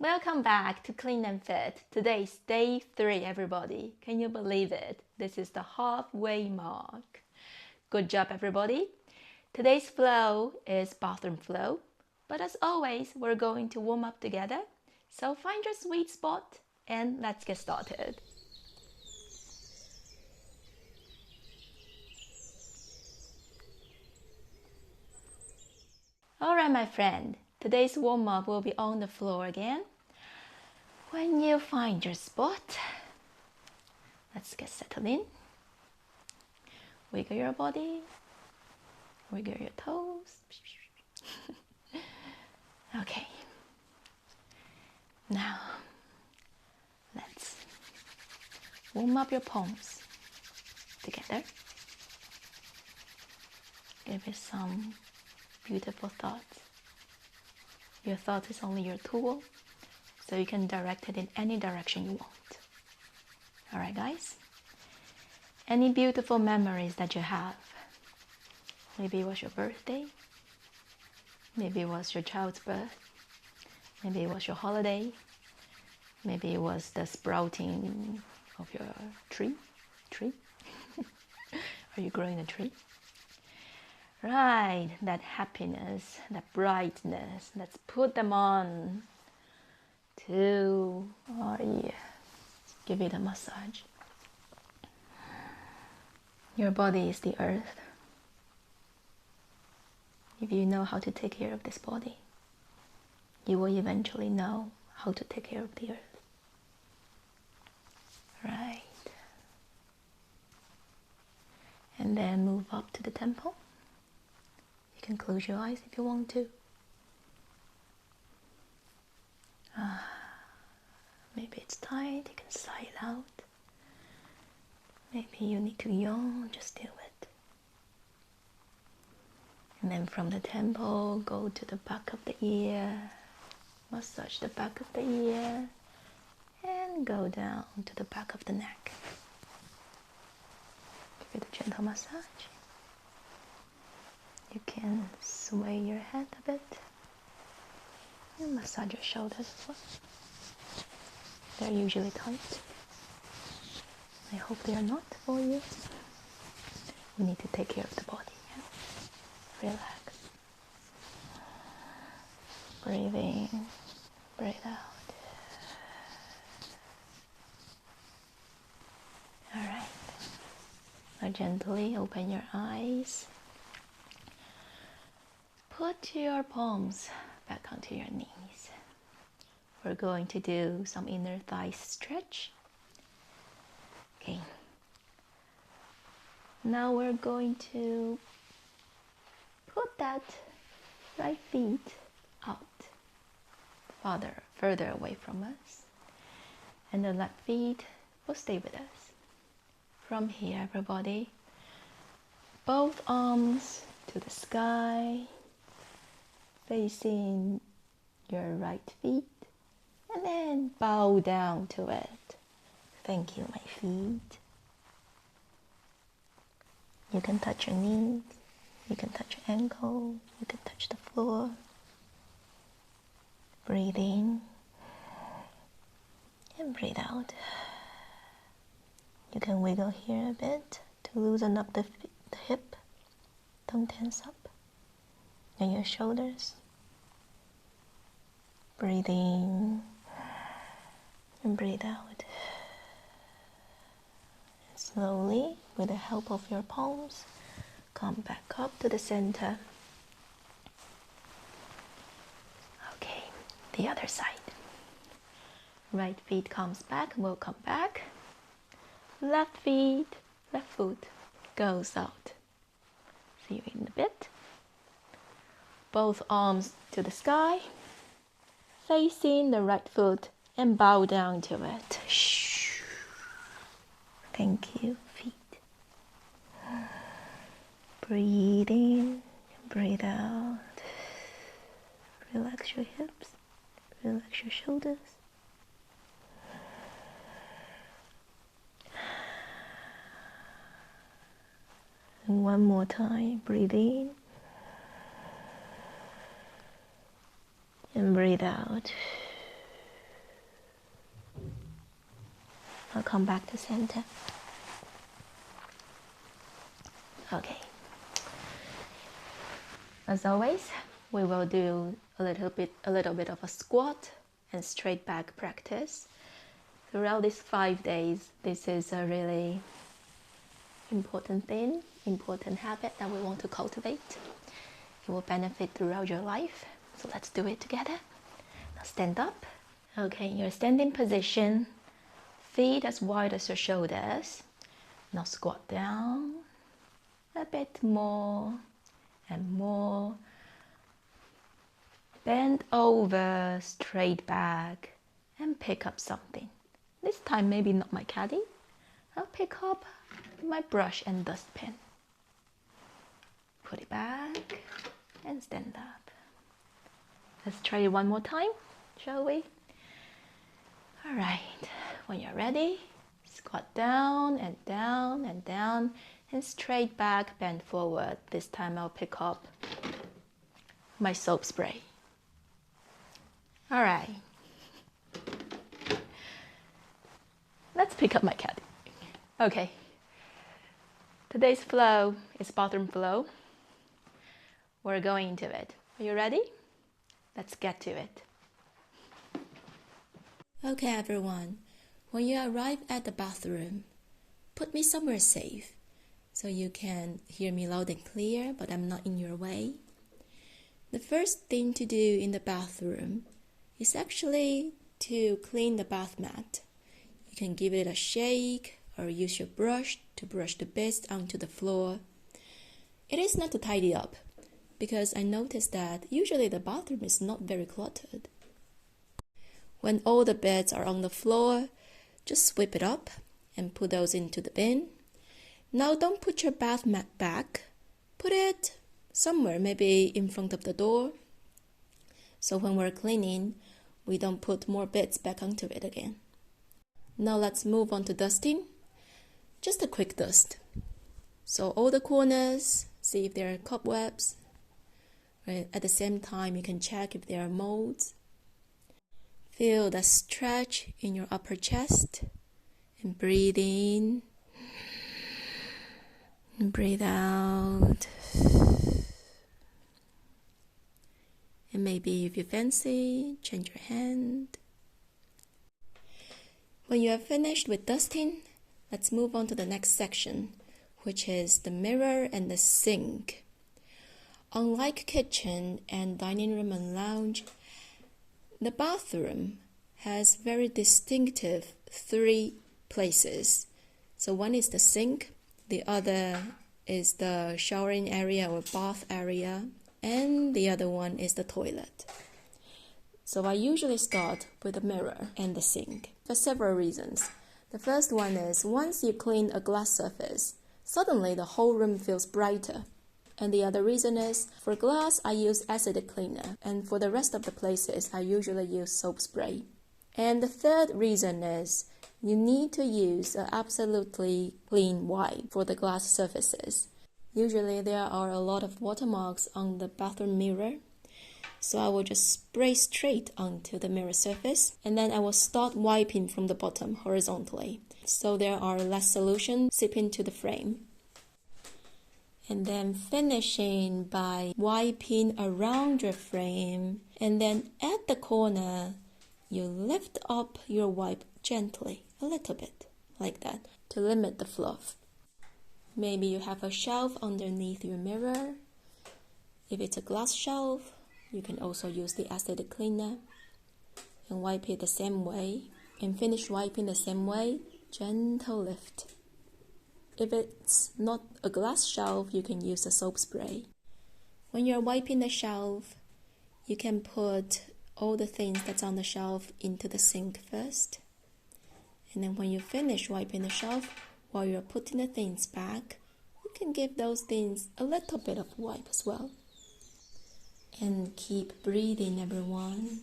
Welcome back to Clean and Fit. Today's day 3, everybody. Can you believe it? This is the halfway mark. Good job, everybody. Today's flow is bathroom flow, but as always, we're going to warm up together. So find your sweet spot and let's get started. Alright, my friend. Today's warm-up will be on the floor again. When you find your spot, let's get settled in. Wiggle your body, wiggle your toes. Okay. Now, let's warm up your palms together. Give it some beautiful thoughts. Your thought is only your tool, so you can direct it in any direction you want. Alright, guys? Any beautiful memories that you have. Maybe it was your birthday. Maybe it was your child's birth. Maybe it was your holiday. Maybe it was the sprouting of your tree. Are you growing a tree? Right, that happiness, that brightness. Let's put them on. Give it a massage. Your body is the earth. If you know how to take care of this body, you will eventually know how to take care of the earth. Right. And then move up to the temple. You can close your eyes if you want to. Maybe it's tight, you can sigh it out. Maybe you need to yawn, just do it. And then from the temple, go to the back of the ear. Massage the back of the ear. And go down to the back of the neck. Give it a gentle massage. You can sway your head a bit. And massage your shoulders as well. They're usually tight. I hope they are not for you. We need to take care of the body. Yeah? Relax. Breathe in, breathe out. Alright. Now gently open your eyes. Put your palms back onto your knees. We're going to do some inner thigh stretch. Okay. Now we're going to put that right feet out, further away from us. And the left feet will stay with us. From here, everybody, both arms to the sky, facing your right feet. And then bow down to it. Thank you, my feet. You can touch your knees. You can touch your ankle. You can touch the floor. Breathe in. And breathe out. You can wiggle here a bit to loosen up the hip. Don't tense up. And your shoulders. Breathe in. And breathe out. And slowly, with the help of your palms, come back up to the center. Okay, the other side. Right feet comes back, will come back. Left foot goes out. See you in a bit. Both arms to the sky, facing the right foot. And bow down to it. Shh. Thank you, feet. Breathe in and breathe out. Relax your hips. Relax your shoulders. And one more time. Breathe in. And breathe out. I'll come back to center. Okay. As always, we will do a little bit of a squat and straight back practice. Throughout these 5 days, this is a really important thing, important habit that we want to cultivate. It will benefit throughout your life. So let's do it together. Now stand up. Okay, in your standing position, feet as wide as your shoulders. Now squat down a bit more and more. Bend over, straight back, and pick up something. This time maybe not my caddy. I'll pick up my brush and dustpan. Put it back and stand up. Let's try it one more time, shall we? All right, when you're ready, squat down and down and down and straight back, bend forward. This time I'll pick up my soap spray. All right. Let's pick up my caddy. Okay. Today's flow is bathroom flow. We're going into it. Are you ready? Let's get to it. Okay, everyone. When you arrive at the bathroom, put me somewhere safe so you can hear me loud and clear, but I'm not in your way. The first thing to do in the bathroom is actually to clean the bath mat. You can give it a shake or use your brush to brush the bits onto the floor. It is not to tidy up, because I noticed that usually the bathroom is not very cluttered. When all the beds are on the floor, just sweep it up and put those into the bin. Now don't put your bath mat back. Put it somewhere, maybe in front of the door. So when we're cleaning, we don't put more bits back onto it again. Now let's move on to dusting. Just a quick dust. So all the corners, see if there are cobwebs. Right? At the same time, you can check if there are molds. Feel the stretch in your upper chest and breathe in and breathe out. And maybe if you fancy, change your hand. When you are finished with dusting, let's move on to the next section, which is the mirror and the sink. Unlike kitchen and dining room and lounge, the bathroom has very distinctive 3 places. So one is the sink, the other is the showering area or bath area, and the other one is the toilet. So I usually start with the mirror and the sink for several reasons. The first one is once you clean a glass surface, suddenly the whole room feels brighter. And the other reason is, for glass, I use acid cleaner, and for the rest of the places, I usually use soap spray. And the third reason is, you need to use an absolutely clean wipe for the glass surfaces. Usually there are a lot of watermarks on the bathroom mirror, so I will just spray straight onto the mirror surface, and then I will start wiping from the bottom horizontally, so there are less solution seeping to the frame. And then finishing by wiping around your frame, and then at the corner, you lift up your wipe gently, a little bit, like that, to limit the fluff. Maybe you have a shelf underneath your mirror. If it's a glass shelf, you can also use the acid cleaner and wipe it the same way, and finish wiping the same way, gentle lift. If it's not a glass shelf, you can use a soap spray. When you're wiping the shelf, you can put all the things that's on the shelf into the sink first. And then when you finish wiping the shelf, while you're putting the things back, you can give those things a little bit of wipe as well. And keep breathing, everyone.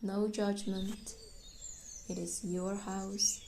No judgment. It is your house.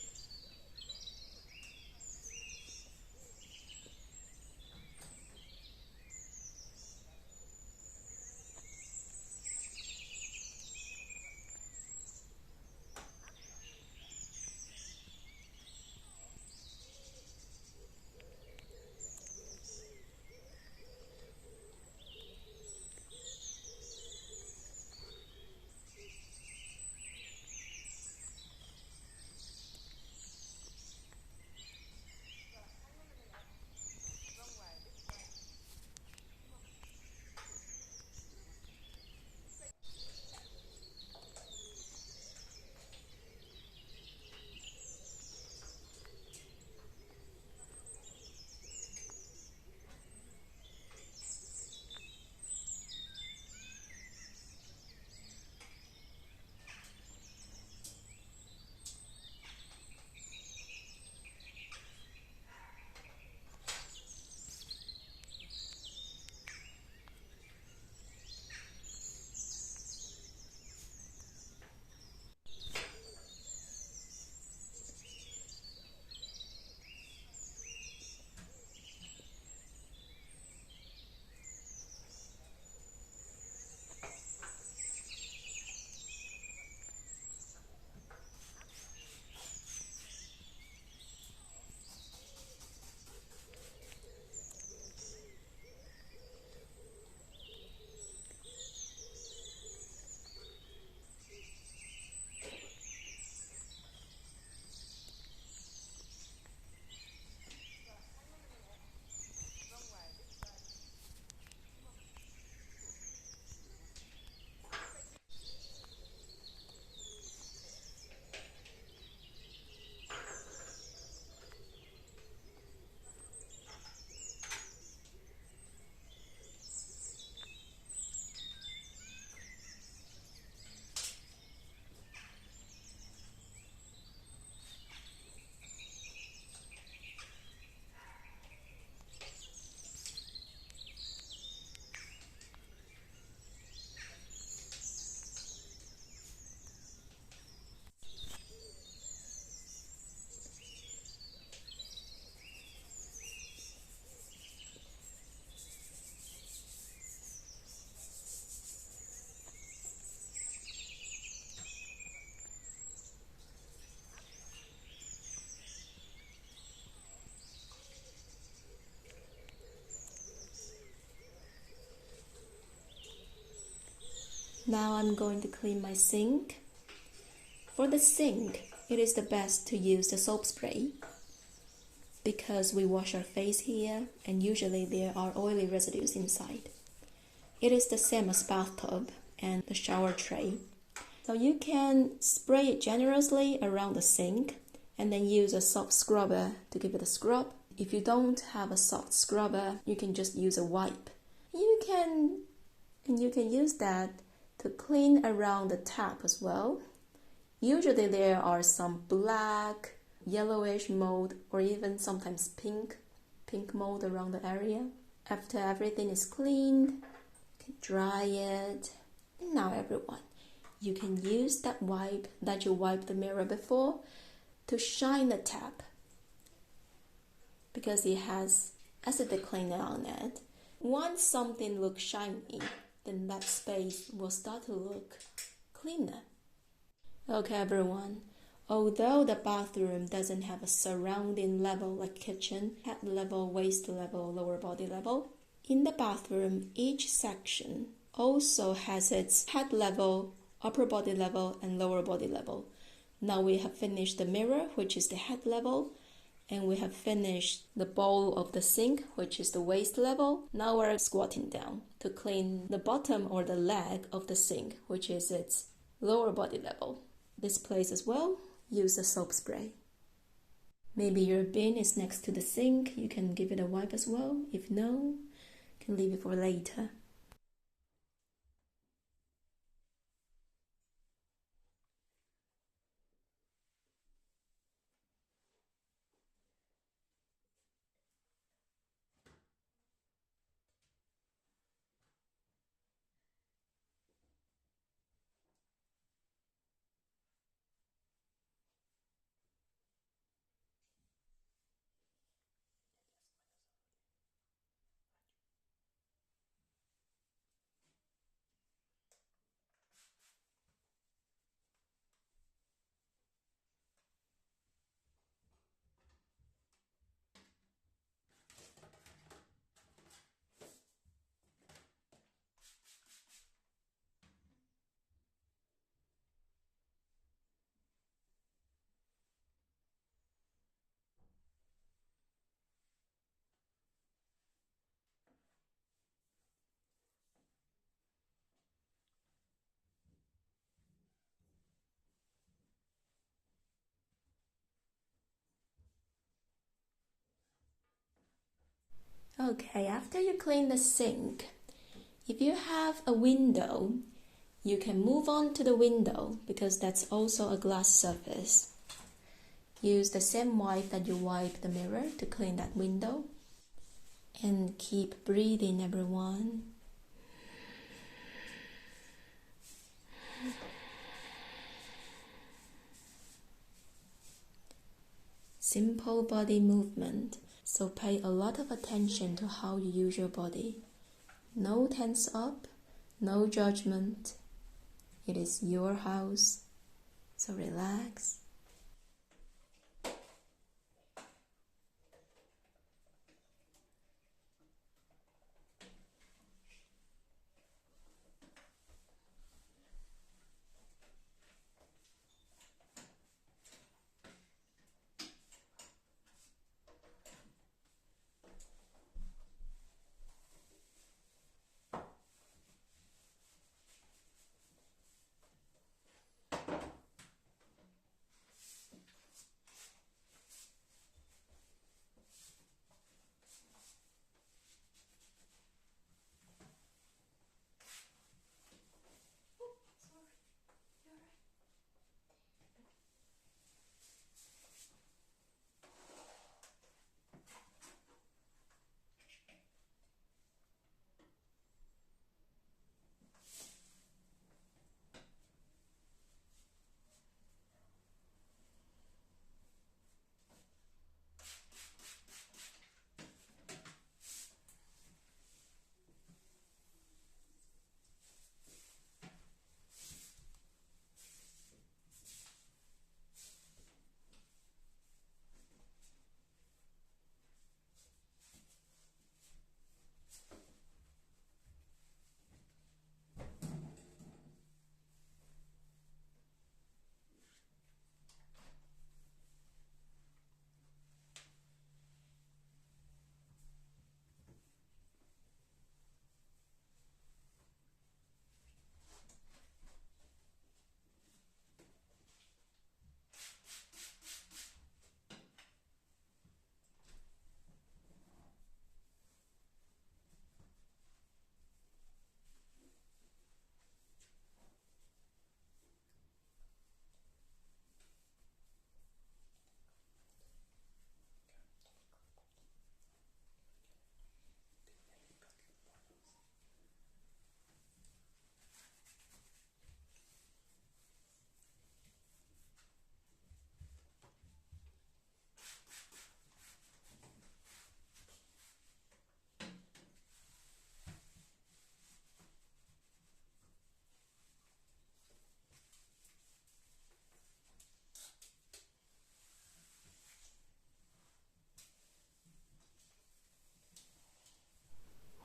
Now I'm going to clean my sink. For the sink, it is the best to use the soap spray because we wash our face here and usually there are oily residues inside. It is the same as bathtub and the shower tray. So you can spray it generously around the sink and then use a soft scrubber to give it a scrub. If you don't have a soft scrubber, you can just use a wipe. You can use that to clean around the tap as well. Usually there are some black, yellowish mold or even sometimes pink mold around the area. After everything is cleaned, you can dry it. Now everyone, you can use that wipe that you wiped the mirror before to shine the tap because it has acidic cleaner on it. Once something looks shiny, then that space will start to look cleaner. Okay everyone, although the bathroom doesn't have a surrounding level like kitchen, head level, waist level, lower body level, in the bathroom each section also has its head level, upper body level and lower body level. Now we have finished the mirror, which is the head level, and we have finished the bowl of the sink, which is the waist level. Now we're squatting down to clean the bottom or the leg of the sink, which is its lower body level. This place as well, use a soap spray. Maybe your bin is next to the sink, you can give it a wipe as well. If no, you can leave it for later. Okay, after you clean the sink, if you have a window, you can move on to the window because that's also a glass surface. Use the same wipe that you wipe the mirror to clean that window. And keep breathing, everyone. Simple body movement, so pay a lot of attention to how you use your body. No tense up, no judgment. It is your house, so relax.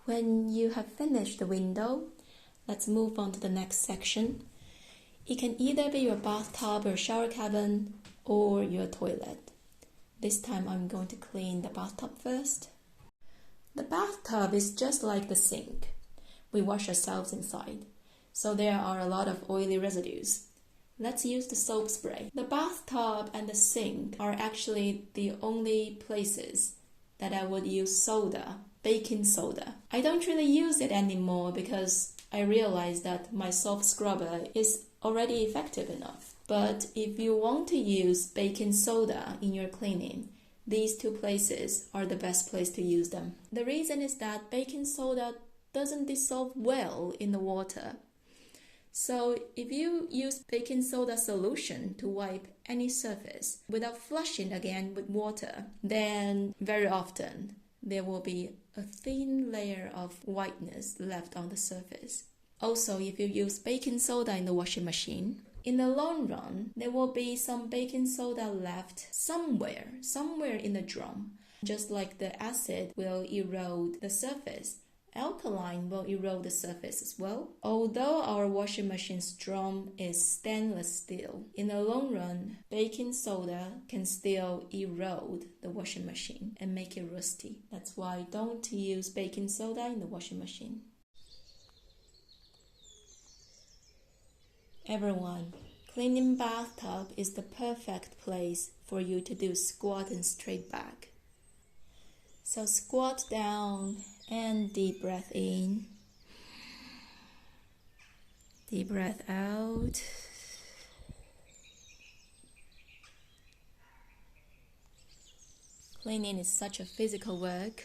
When you have finished the window, let's move on to the next section. It can either be your bathtub or shower cabin or your toilet. This time I'm going to clean the bathtub first. The bathtub is just like the sink. We wash ourselves inside, so there are a lot of oily residues. Let's use the soap spray. The bathtub and the sink are actually the only places that I would use soda, baking soda. I don't really use it anymore because I realized that my soap scrubber is already effective enough. But if you want to use baking soda in your cleaning, these two places are the best place to use them. The reason is that baking soda doesn't dissolve well in the water. So if you use baking soda solution to wipe any surface without flushing again with water, then very often there will be a thin layer of whiteness left on the surface. Also, if you use baking soda in the washing machine, in the long run, there will be some baking soda left somewhere in the drum. Just like the acid will erode the surface, alkaline will erode the surface as well. Although our washing machine's drum is stainless steel, in the long run, baking soda can still erode the washing machine and make it rusty. That's why don't use baking soda in the washing machine. Everyone, cleaning bathtub is the perfect place for you to do squat and straight back. So squat down and deep breath in. Deep breath out. Cleaning is such a physical work,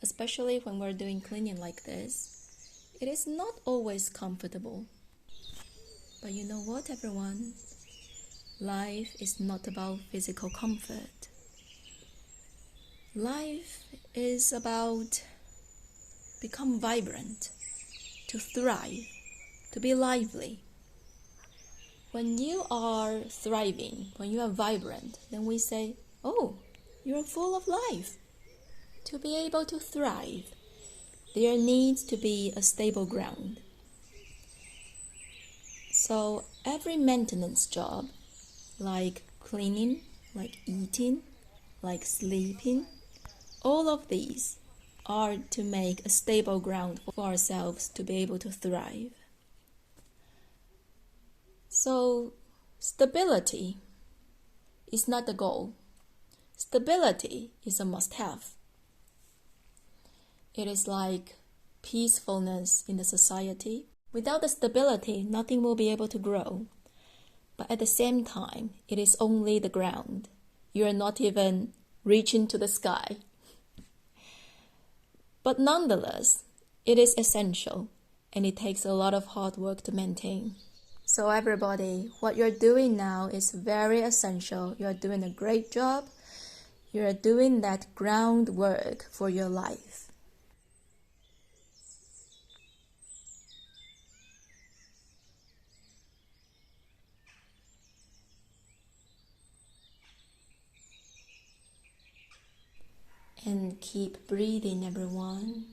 especially when we're doing cleaning like this. It is not always comfortable. But you know what, everyone? Life is not about physical comfort. Life is about become vibrant, to thrive, to be lively. When you are thriving, when you are vibrant, then we say, oh, you're full of life. To be able to thrive, there needs to be a stable ground. So every maintenance job, like cleaning, like eating, like sleeping, all of these are to make a stable ground for ourselves to be able to thrive. So stability is not the goal. Stability is a must-have. It is like peacefulness in the society. Without the stability, nothing will be able to grow. But at the same time, it is only the ground. You are not even reaching to the sky. But nonetheless, it is essential, and it takes a lot of hard work to maintain. So everybody, what you're doing now is very essential. You're doing a great job. You're doing that groundwork for your life. And keep breathing, everyone.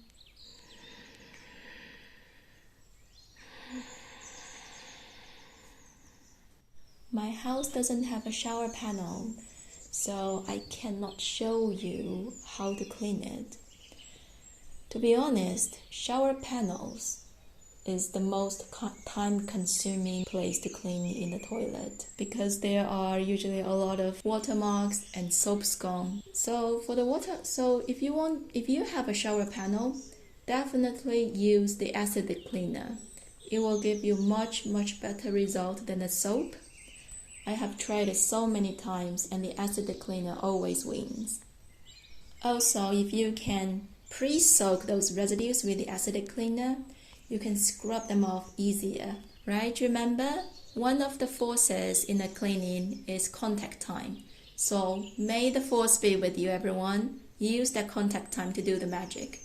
My house doesn't have a shower panel, so I cannot show you how to clean it. To be honest, shower panels is the most time-consuming place to clean in the toilet because there are usually a lot of watermarks and soap scum. So if you have a shower panel, definitely use the acidic cleaner. It will give you much better result than the soap. I have tried it so many times and the acidic cleaner always wins. Also, if you can pre-soak those residues with the acidic cleaner, you can scrub them off easier, right? Remember, one of the forces in the cleaning is contact time. So may the force be with you, everyone. Use that contact time to do the magic.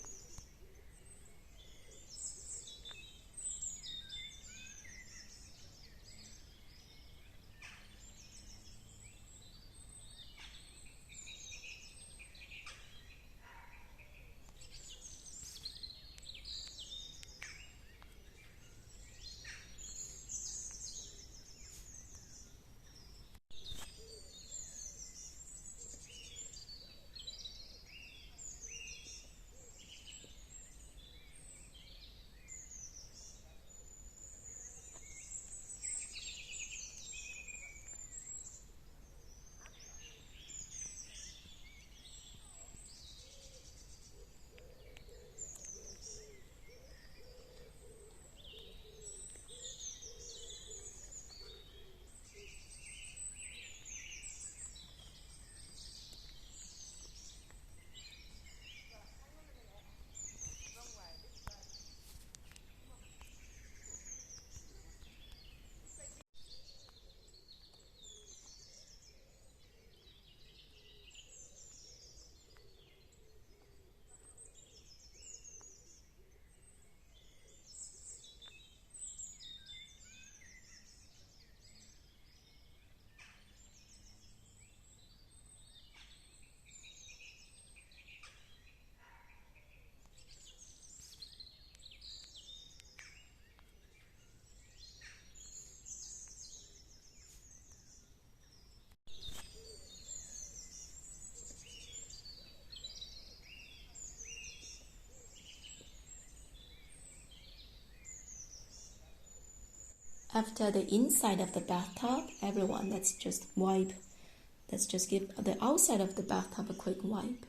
After the inside of the bathtub, everyone, let's just give the outside of the bathtub a quick wipe.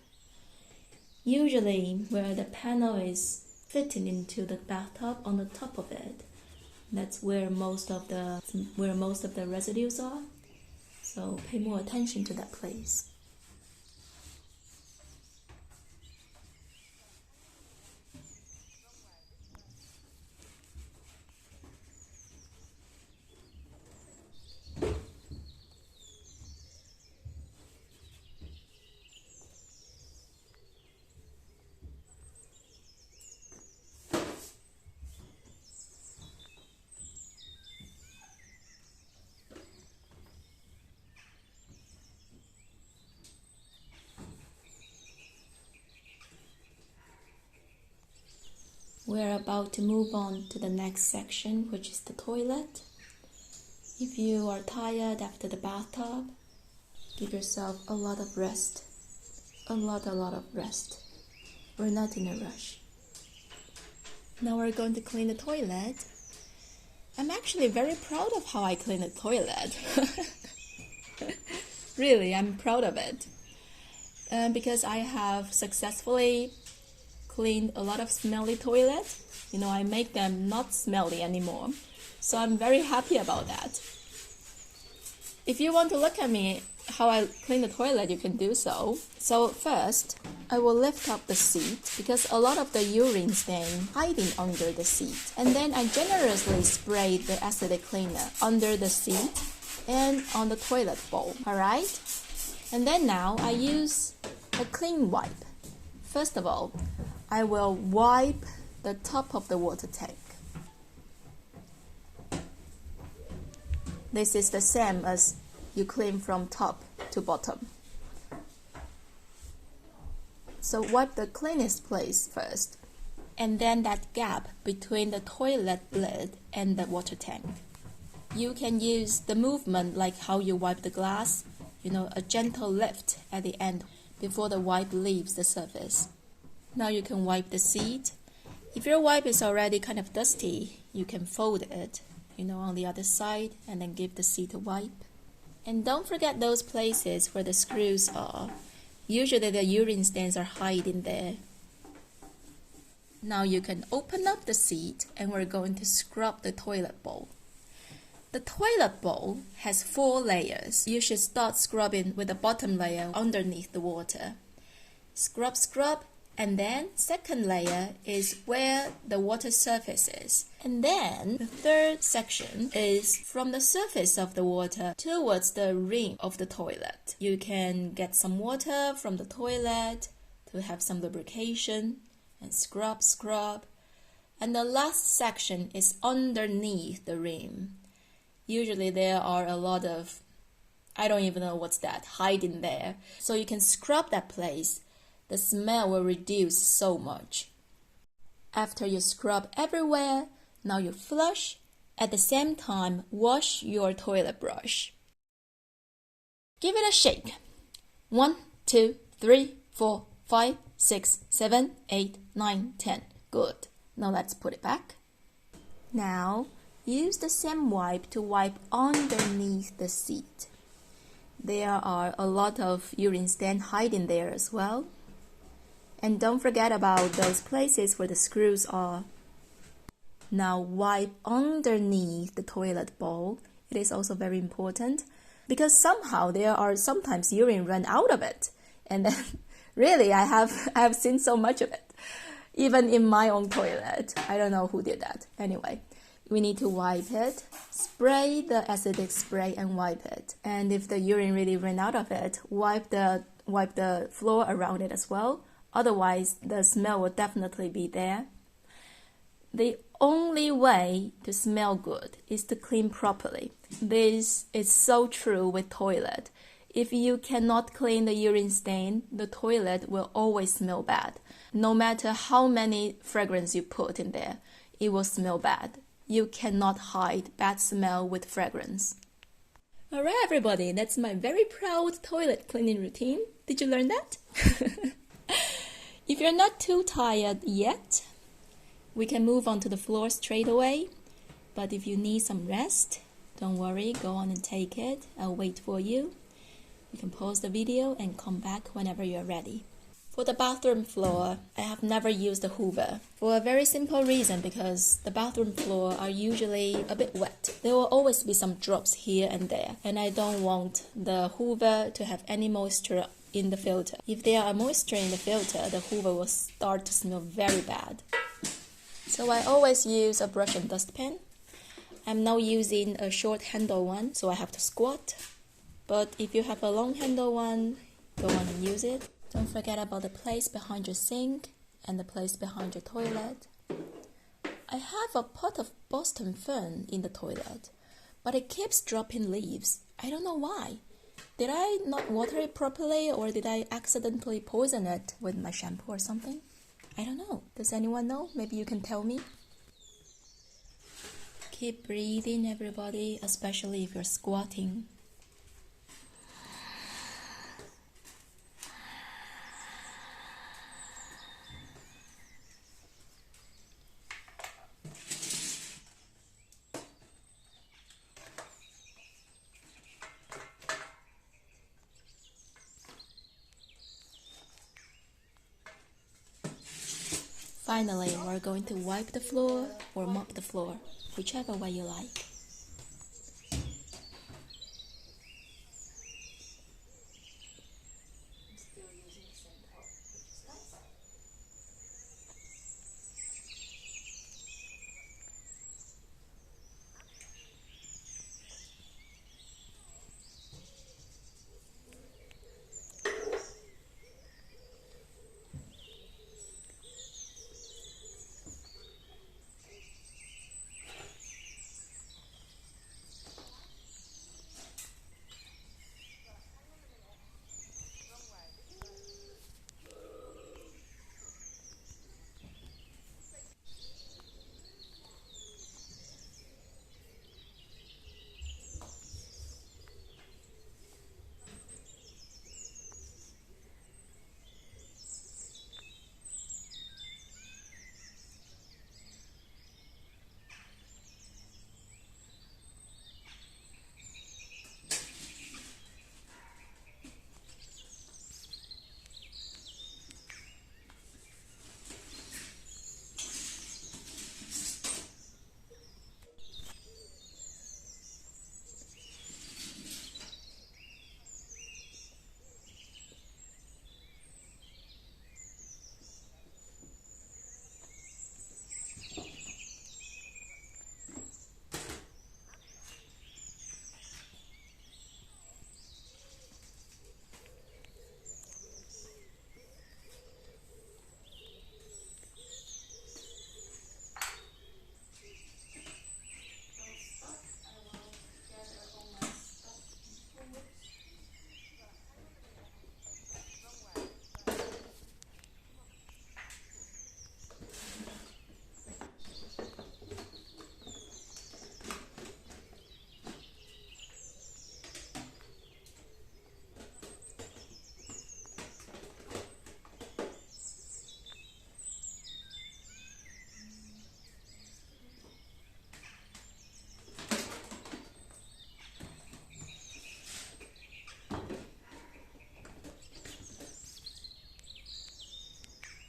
Usually where the panel is fitting into the bathtub, on the top of it, that's where most of the residues are. So pay more attention to that place. We're about to move on to the next section, which is the toilet. If you are tired after the bathtub, give yourself a lot of rest. A lot of rest. We're not in a rush. Now we're going to clean the toilet. I'm actually very proud of how I clean the toilet. Really, I'm proud of it. Because I have successfully cleaned a lot of smelly toilets. I make them not smelly anymore. So I'm very happy about that. If you want to look at me how I clean the toilet, you can do so. So first, I will lift up the seat because a lot of the urine stain hiding under the seat. And then I generously spray the acidic cleaner under the seat and on the toilet bowl. Alright? And then now I use a clean wipe. First of all, I will wipe the top of the water tank. This is the same as you clean from top to bottom. So wipe the cleanest place first, and then that gap between the toilet lid and the water tank. You can use the movement like how you wipe the glass, a gentle lift at the end before the wipe leaves the surface. Now you can wipe the seat. If your wipe is already kind of dusty, you can fold it, on the other side and then give the seat a wipe. And don't forget those places where the screws are. Usually the urine stains are hiding there. Now you can open up the seat and we're going to scrub the toilet bowl. The toilet bowl has 4 layers. You should start scrubbing with the bottom layer underneath the water. Scrub, scrub. And then second layer is where the water surface is. And then the third section is from the surface of the water towards the rim of the toilet. You can get some water from the toilet to have some lubrication and scrub, scrub. And the last section is underneath the rim. Usually there are a lot of, I don't even know what's that, hiding there. So you can scrub that place. The smell will reduce so much. After you scrub everywhere, now you flush. At the same time, wash your toilet brush. Give it a shake. 1, 2, 3, 4, 5, 6, 7, 8, 9, 10. Good. Now let's put it back. Now, use the same wipe to wipe underneath the seat. There are a lot of urine stain hiding there as well. And don't forget about those places where the screws are. Now wipe underneath the toilet bowl. It is also very important because somehow there are sometimes urine run out of it. And then really I have seen so much of it. Even in my own toilet. I don't know who did that. Anyway, we need to wipe it. Spray the acidic spray and wipe it. And if the urine really ran out of it, wipe the floor around it as well. Otherwise, the smell will definitely be there. The only way to smell good is to clean properly. This is so true with toilet. If you cannot clean the urine stain, the toilet will always smell bad. No matter how many fragrance you put in there, it will smell bad. You cannot hide bad smell with fragrance. Alright everybody, that's my very proud toilet cleaning routine. Did you learn that? If you're not too tired yet, we can move on to the floor straight away. But if you need some rest, don't worry, go on and take it. I'll wait for you. You can pause the video and come back whenever you're ready. For the bathroom floor, I have never used a Hoover for a very simple reason, because the bathroom floor are usually a bit wet. There will always be some drops here and there, and I don't want the Hoover to have any moisture in the filter. If there are moisture in the filter, the Hoover will start to smell very bad. So I always use a brush and dustpan. I'm now using a short handle one, so I have to squat. But if you have a long handle one, go on and use it. Don't forget about the place behind your sink and the place behind your toilet. I have a pot of Boston fern in the toilet, but it keeps dropping leaves. I don't know why. Did I not water it properly, or did I accidentally poison it with my shampoo or something? I don't know. Does anyone know? Maybe you can tell me. Keep breathing, everybody, especially if you're squatting. Finally, we're going to wipe the floor or mop the floor, whichever way you like.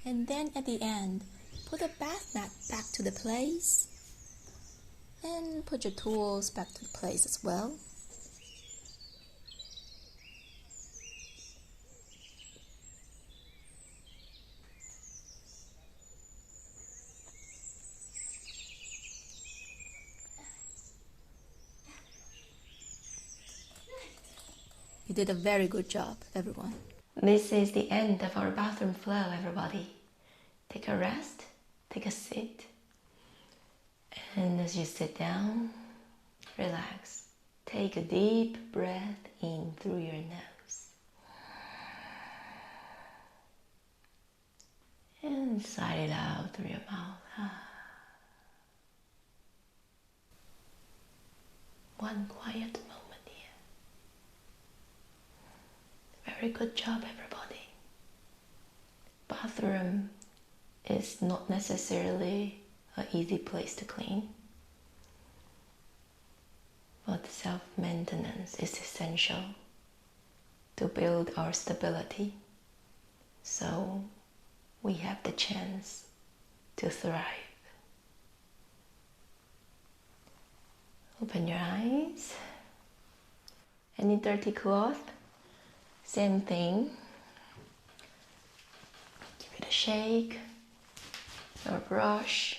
And then at the end, put the bath mat back to the place and put your tools back to the place as well. You did a very good job, everyone. This is the end of our bathroom flow, everybody. Take a rest, take a sit, and as you sit down, relax. Take a deep breath in through your nose and sigh it out through your mouth. One quiet moment here. Very good job, everybody. Bathroom is not necessarily an easy place to clean, but self-maintenance is essential to build our stability so we have the chance to thrive. Open your eyes. Any dirty cloth? Same thing. Give it a shake or a brush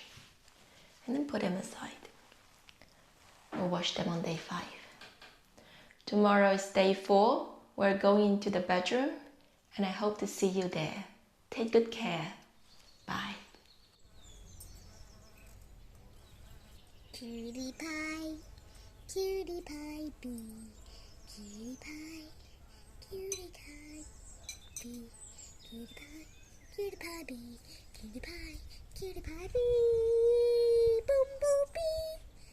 and then put them aside. We'll wash them on day 5. Tomorrow is day 4. We're going into the bedroom and I hope to see you there. Take good care. Bye. Cutie pie, cutie pie bee, cutie pie, cutie pie bee, cutie pie bee, cutie pie bee.